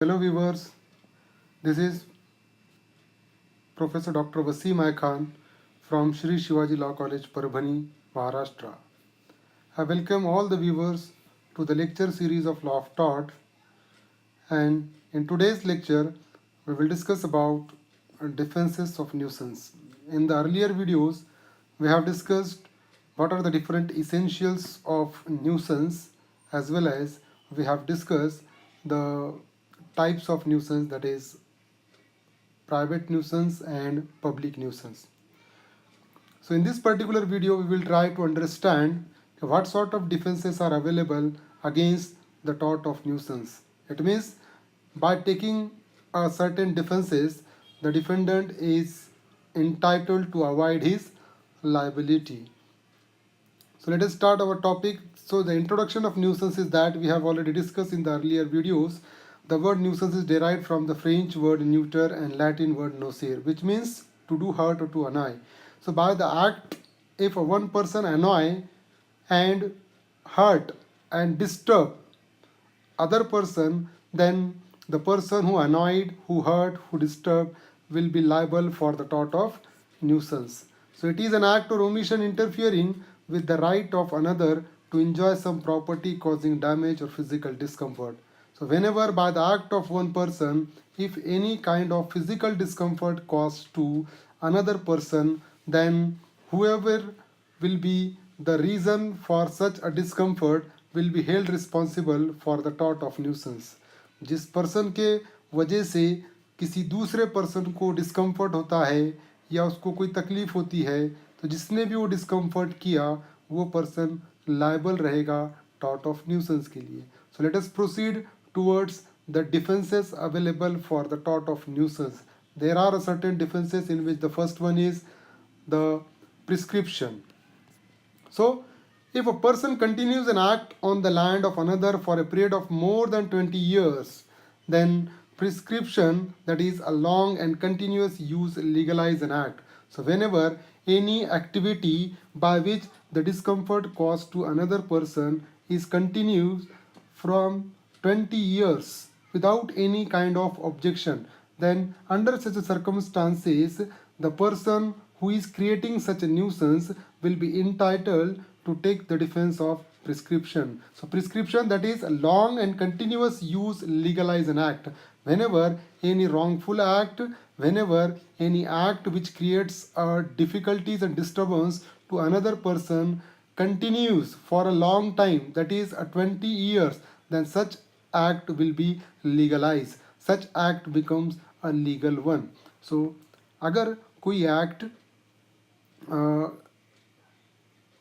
Hello viewers, this is Professor Dr. Wasim I Khan from Shri Shivaji Law College, Parbhani, Maharashtra. I welcome all the viewers to the lecture series of Law of Tort, and in today's lecture we will discuss about defenses of nuisance. In the earlier videos we have discussed what are the different essentials of nuisance, as well as we have discussed the types of nuisance, that is private nuisance and public nuisance. So in this particular video we will try to understand what sort of defenses are available against the tort of nuisance. It means by taking a certain defenses, the defendant is entitled to avoid his liability. So let us start our topic. So the introduction of nuisance is that we have already discussed in the earlier videos. The word nuisance is derived from the French word neuter and Latin word nocere, which means to do hurt or to annoy. So by the act, if one person annoy and hurt and disturb other person, then the person who annoyed, who hurt, who disturbed will be liable for the tort of nuisance. So it is an act or omission interfering with the right of another to enjoy some property causing damage or physical discomfort. So whenever by the act of one person, if any kind of physical discomfort caused to another person, then whoever will be the reason for such a discomfort will be held responsible for the tort of nuisance. जिस person के वजह से किसी दूसरे person को discomfort होता है या उसको कोई तकलीफ होती है, तो जिसने भी वो डिस्कम्फर्ट किया वो पर्सन लायबल रहेगा tort of nuisance के लिए. So let us proceed towards the defenses available for the tort of nuisance. There are certain defenses in which the first one is the prescription. So if a person continues an act on the land of another for a period of more than 20 years, then prescription, that is a long and continuous use, legalize an act. So whenever any activity by which the discomfort caused to another person is continued from 20 years without any kind of objection, then under such circumstances the person who is creating such a nuisance will be entitled to take the defense of prescription. So prescription, that is a long and continuous use, legalize an act. Whenever any wrongful act, whenever any act which creates difficulties and disturbance to another person continues for a long time, that is 20 years, then such act will be legalized. Such act becomes a legal one. So अगर कोई act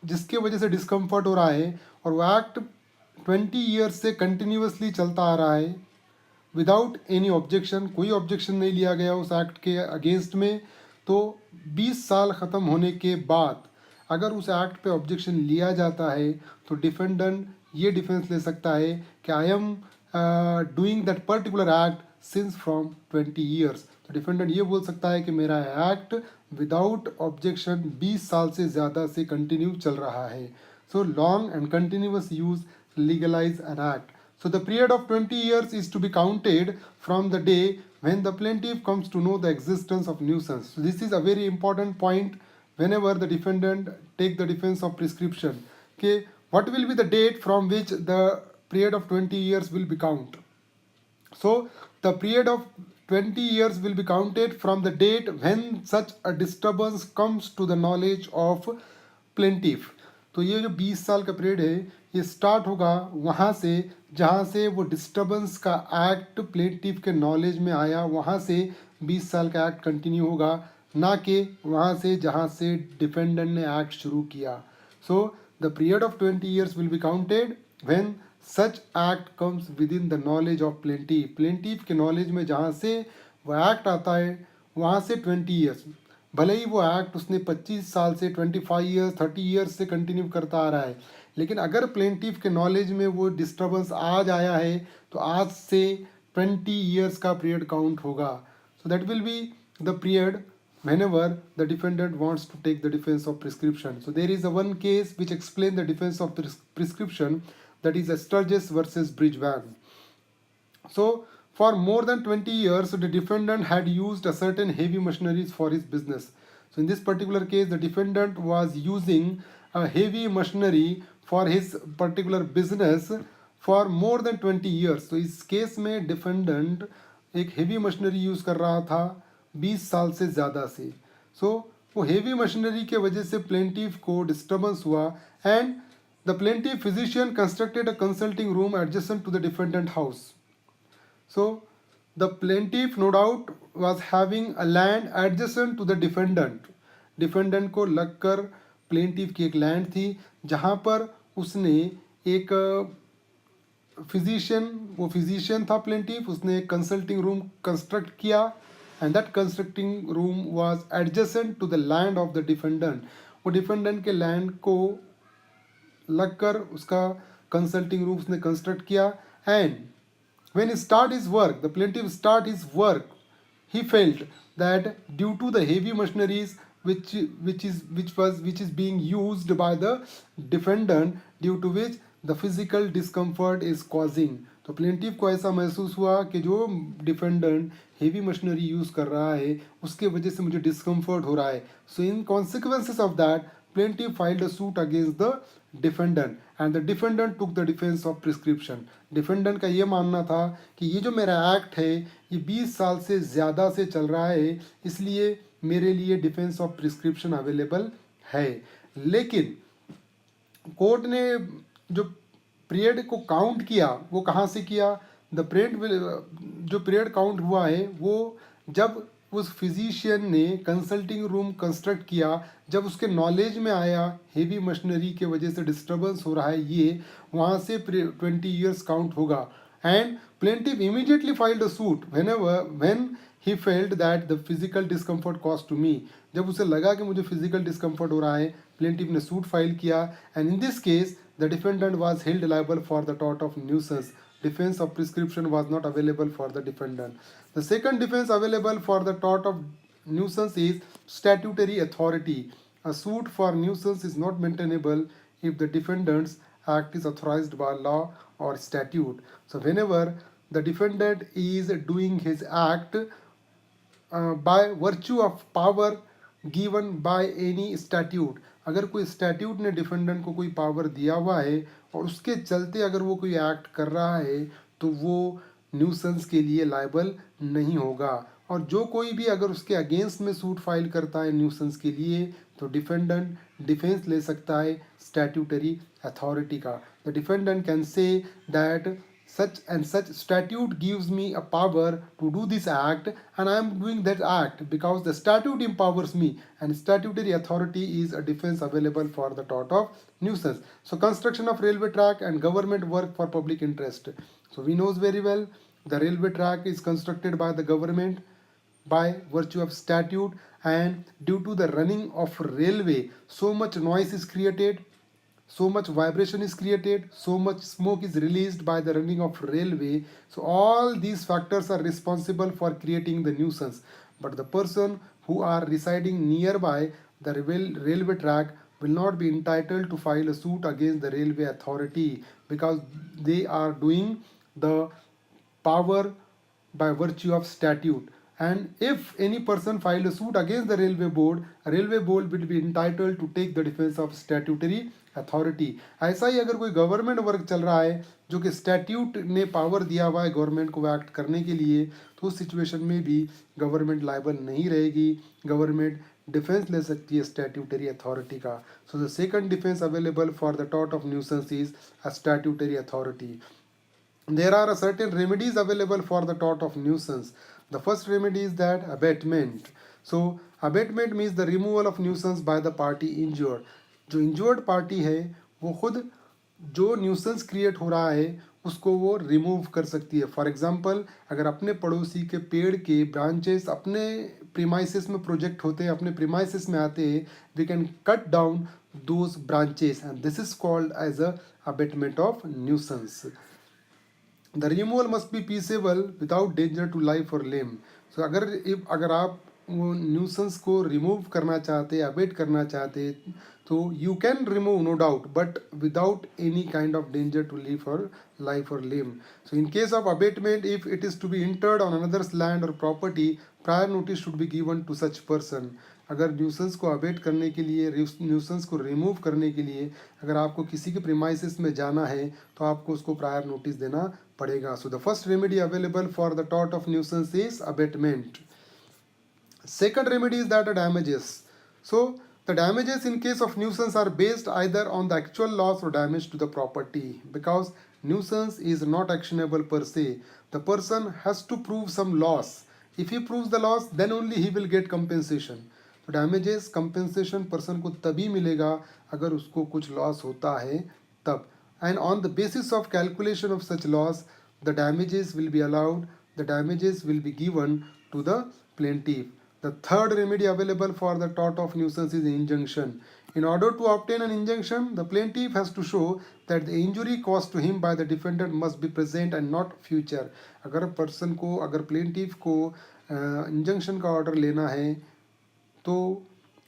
जिसके वजह से discomfort हो रहा है और वो एक्ट 20 ईयर्स से कंटिन्यूसली चलता आ रहा है विदाउट एनी ऑब्जेक्शन, कोई ऑब्जेक्शन नहीं लिया गया उस एक्ट के अगेंस्ट में, तो 20 साल ख़त्म होने के बाद अगर उस एक्ट पे ऑब्जेक्शन लिया जाता है तो डिफेंडेंट ये डिफेंस ले सकता है कि I am doing that particular act since from 20 years. तो डिफेंडेंट ये बोल सकता है कि मेरा एक्ट विदाउट ऑब्जेक्शन 20 साल से ज़्यादा से कंटिन्यू चल रहा है. So long and continuous use legalise an act. So the period of 20 years is to be counted from the day when the plaintiff comes to know the existence of nuisance. So this is a very important point whenever the defendant take the defense of prescription. Okay, what will be the date from which the period of 20 years will be counted? So the period of 20 years will be counted from the date when such a disturbance comes to the knowledge of plaintiff. तो ये जो 20 साल का period है ये start होगा वहाँ से जहाँ से वो डिस्टर्बेंस का एक्ट प्लेंटिफ के नॉलेज में आया, वहाँ से 20 साल का एक्ट कंटिन्यू होगा, ना कि वहाँ से जहाँ से डिफेंडेंट ने एक्ट शुरू किया. So the period of 20 years will be counted when such act comes with in the knowledge of plaintiff. Plaintiff के नॉलेज में जहाँ से वो एक्ट आता है वहाँ से 20 ईयर्स, भले ही वो एक्ट उसने 25 साल से 25 ईयर्स 30 ईयर्स से कंटिन्यू करता आ रहा है, लेकिन अगर प्लेंटिफ के नॉलेज में वो डिस्टर्बेंस आज आया है तो आज से 20 ईयर्स का पीरियड काउंट होगा. So that will be the period whenever the defendant wants to take the defense of prescription. So there is a one case which explains the defense of prescription, that is Sturgis versus Bridgewan. So For more than 20 years, the defendant had used a certain heavy machineries for his business. So in this particular case, the defendant was using a heavy machinery for his particular business for more than 20 years. So इस case में defendant एक heavy machinery use कर रहा था 20 साल से ज़्यादा से. सो वो हेवी मशीनरी के वजह से प्लेंटिफ को डिस्टर्बेंस हुआ and the plaintiff physician constructed a consulting room adjacent to the defendant house. So the plaintiff no doubt was having a land adjacent to the defendant. Defendant को लगकर plaintiff की एक land थी जहाँ पर उसने एक फिजिशियन, वो फिजिशियन था plaintiff, उसने एक कंसल्टिंग रूम कंस्ट्रक्ट किया and that constructing room was adjacent to the land of the defendant. वो डिफेंडेंट के लैंड को लगकर उसका कंसल्टिंग रूम उसने कंस्ट्रक्ट किया and when he start his work, the plaintiff start his work, he felt that due to the heavy machineries which is being used by the defendant, due to which the physical discomfort is causing. तो plaintiff को ऐसा महसूस हुआ कि जो defendant heavy machinery use कर रहा है उसके वजह से मुझे डिस्कम्फर्ट हो रहा है. So in consequences of that plaintiff filed a suit against the defendant and the defendant took the defense of prescription. Defendant का ये मानना था कि ये जो मेरा एक्ट है ये 20 साल से ज़्यादा से चल रहा है, इसलिए मेरे लिए डिफेंस ऑफ प्रिस्क्रिप्शन अवेलेबल है. लेकिन कोर्ट ने जो पीरियड को काउंट किया वो कहाँ से किया? द पीरियड जो पीरियड काउंट हुआ है वो जब उस फिजिशियन ने कंसल्टिंग रूम कंस्ट्रक्ट किया, जब उसके नॉलेज में आया हेवी मशीनरी के वजह से डिस्टर्बेंस हो रहा है, ये वहाँ से 20 ईयर्स काउंट होगा. And plaintiff immediately filed a suit when he felt that the physical discomfort cause to me. जब उसे लगा कि मुझे फिजिकल डिस्कम्फर्ट हो रहा है, प्लेंटिफ ने सूट फाइल किया and in this case the defendant was held liable for the tort of nuisance. Defense of prescription was not available for the defendant. The second defense available for the tort of nuisance is statutory authority. A suit for nuisance is not maintainable if the defendant's act is authorized by law or statute. So whenever the defendant is doing his act by virtue of power given by any statute, अगर कोई statute ने defendant को कोई power दिया हुआ है और उसके चलते अगर वो कोई एक्ट कर रहा है तो वो न्यूसेंस के लिए लायबल नहीं होगा. और जो कोई भी अगर उसके अगेंस्ट में सूट फाइल करता है न्यूसेंस के लिए तो डिफेंडेंट डिफेंस ले सकता है स्टैट्यूटरी अथॉरिटी का. The defendant can say that such and such statute gives me a power to do this act and I am doing that act because the statute empowers me, and statutory authority is a defense available for the tort of nuisance. So construction of railway track and government work for public interest. So we knows very well the railway track is constructed by the government by virtue of statute, and due to the running of railway so much noise is created, so much vibration is created, so much smoke is released by the running of railway. So all these factors are responsible for creating the nuisance. But the person who are residing nearby the railway track will not be entitled to file a suit against the railway authority because they are doing the power by virtue of statute. And if any person filed a suit against the railway board will be entitled to take the defense of statutory authority. ऐसा ही अगर कोई government work चल रहा है जो कि statute ने power दिया हुआ है गवर्नमेंट को एक्ट करने के लिए, तो उस सिचुएशन में भी गवर्नमेंट लायबल नहीं रहेगी, गवर्नमेंट डिफेंस ले सकती है स्टैट्यूटरी अथॉरिटी का. So the second defence available for the tort of nuisance is a statutory authority. There are certain remedies available for the tort of nuisance. The first remedy is that abatement. So abatement means the removal of nuisance by the party injured. जो injured party है वो खुद जो nuisance create हो रहा है उसको वो रिमूव कर सकती है. फॉर एग्जांपल अगर अपने पड़ोसी के पेड़ के ब्रांचेस अपने प्रीमाइसिस में प्रोजेक्ट होते हैं, अपने प्रीमाइसिस में आते हैं, we can cut down those branches and this is called as a abatement of nuisance. The removal must be peaceable without danger to life or limb. So अगर आप वो न्यूसेंस को रिमूव करना चाहते, अबेट करना चाहते, तो you can remove no doubt, but without any kind of danger to live और life or limb. So in case of abatement, if it is to be interred on another's land or property, prior notice should be given to such person. अगर nuisance को abate करने के लिए, nuisance को remove करने के लिए अगर आपको किसी के प्रीमाइसिस में जाना है तो आपको उसको प्रायर नोटिस देना पड़ेगा. So the first remedy available for the tort of nuisance is abatement. Second remedy is that damages. So the damages in case of nuisance are based either on the actual loss or damage to the property, because nuisance is not actionable per se. The person has to prove some loss. If he proves the loss, then only he will get compensation. तो damages compensation person को तभी मिलेगा अगर उसको कुछ loss होता है तब. And on the basis of calculation of such loss, the damages will be allowed, the damages will be given to the plaintiff. The third remedy available for the tort of nuisance is injunction. In order to obtain an injunction, the plaintiff has to show that the injury caused to him by the defendant must be present and not future. अगर person को, अगर plaintiff को injunction का order लेना है तो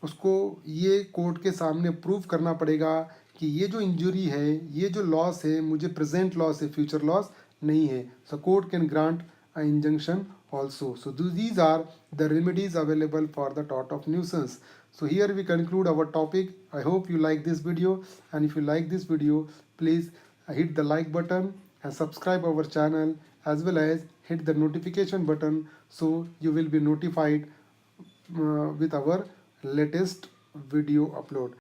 उसको ये कोर्ट के सामने प्रूव करना पड़ेगा कि ये जो इंजरी है, ये जो लॉस है, मुझे प्रेजेंट लॉस है, फ्यूचर लॉस नहीं है. So court can grant a injunction also. So these are the remedies available for the tort of nuisance. So here we conclude our topic. I hope you like this video, and if you like this video, please hit the like button and subscribe our channel, as well as hit the notification button so you will be notified with our latest video upload.